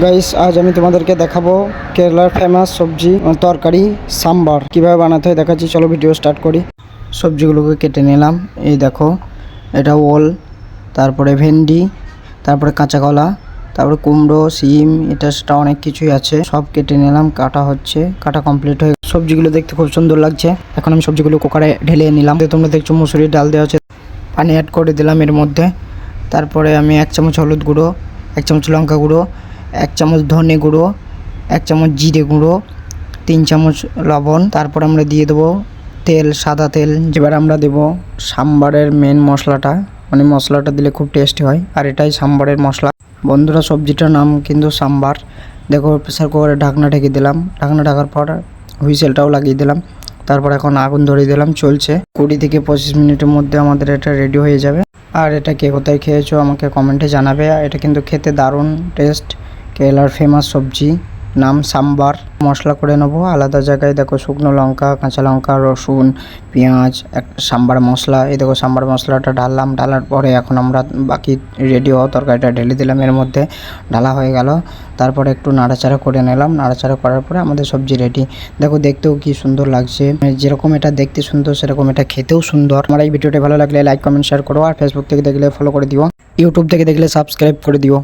Guys আজ আমি তোমাদেরকে দেখাবো কেরালার ফেমাস সবজি তরকারি সাম্বার কিভাবে বানাতে হয় দেখাচ্ছি। চলো ভিডিও স্টার্ট করি। সবজিগুলোকে কেটে নিলাম। এই দেখো, এটা ওল, তারপরে ভেন্ডি, তারপরে কাঁচা কলা, তারপরে কুমড়ো, সিম, এটা সেটা অনেক কিছুই আছে। সব কেটে নিলাম, কাটা হচ্ছে, কাটা কমপ্লিট হয়ে সবজিগুলো দেখতে খুব সুন্দর লাগছে। এখন আমি সবজিগুলো কুকারে ঢেলে নিলাম। তোমরা দেখছো মুসুরির ডাল দেওয়া আছে, পানি অ্যাড করে দিলাম এর মধ্যে। তারপরে আমি 1 চামচ হলুদ গুঁড়ো, 1 চামচ লঙ্কা গুঁড়ো, 1 চামচ ধনে গুঁড়ো, 1 চামচ জিরে গুঁড়ো, 3 চামচ লবণ। তারপর আমরা দিয়ে দেবো তেল, সাদা তেল। এবার আমরা দেবো সাম্বারের মেন মশলাটা, মানে মশলাটা দিলে খুব টেস্টি হয়, আর এটাই সাম্বারের মশলা। বন্ধুরা, সবজিটার নাম কিন্তু সাম্বার। দেখো, প্রেসার কুকারে ঢাকনা ঢেকে দিলাম। ঢাকনা ঢাকার পর হুইসেলটাও লাগিয়ে দিলাম। তারপর এখন আগুন ধরিয়ে দিলাম, চলছে। 20 থেকে 25 মিনিটের মধ্যে আমাদের এটা রেডি হয়ে যাবে। আর এটা কে কোথায় খেয়েছো আমাকে কমেন্টে জানাবে। এটা কিন্তু খেতে দারুণ টেস্ট। কেরালার ফেমাস সবজি, নাম সাম্বার। মশলা করে নেবো আলাদা জায়গায়। দেখো, শুকনো লঙ্কা, কাঁচা লঙ্কা, রসুন, পেঁয়াজ, সাম্বার মশলা। এই দেখো, সাম্বার মশলাটা ঢাললাম। ঢালার পরে এখন আমরা বাকি রেডি হওয়া তরকারিটা ঢেলে দিলাম এর মধ্যে। ঢালা হয়ে গেল। তারপরে একটু নাড়াচাড়া করে নিলাম। নাড়াচাড়া করার পরে আমাদের সবজি রেডি। দেখো, দেখতেও কি সুন্দর লাগছে। যেরকম এটা দেখতে সুন্দর, সেরকম এটা খেতেও সুন্দর। আমার এই ভিডিওটা ভালো লাগলে লাইক, কমেন্ট, শেয়ার করো। আর ফেসবুক থেকে দেখলে ফলো করে দিও, ইউটিউব থেকে দেখলে সাবস্ক্রাইব করে দিও।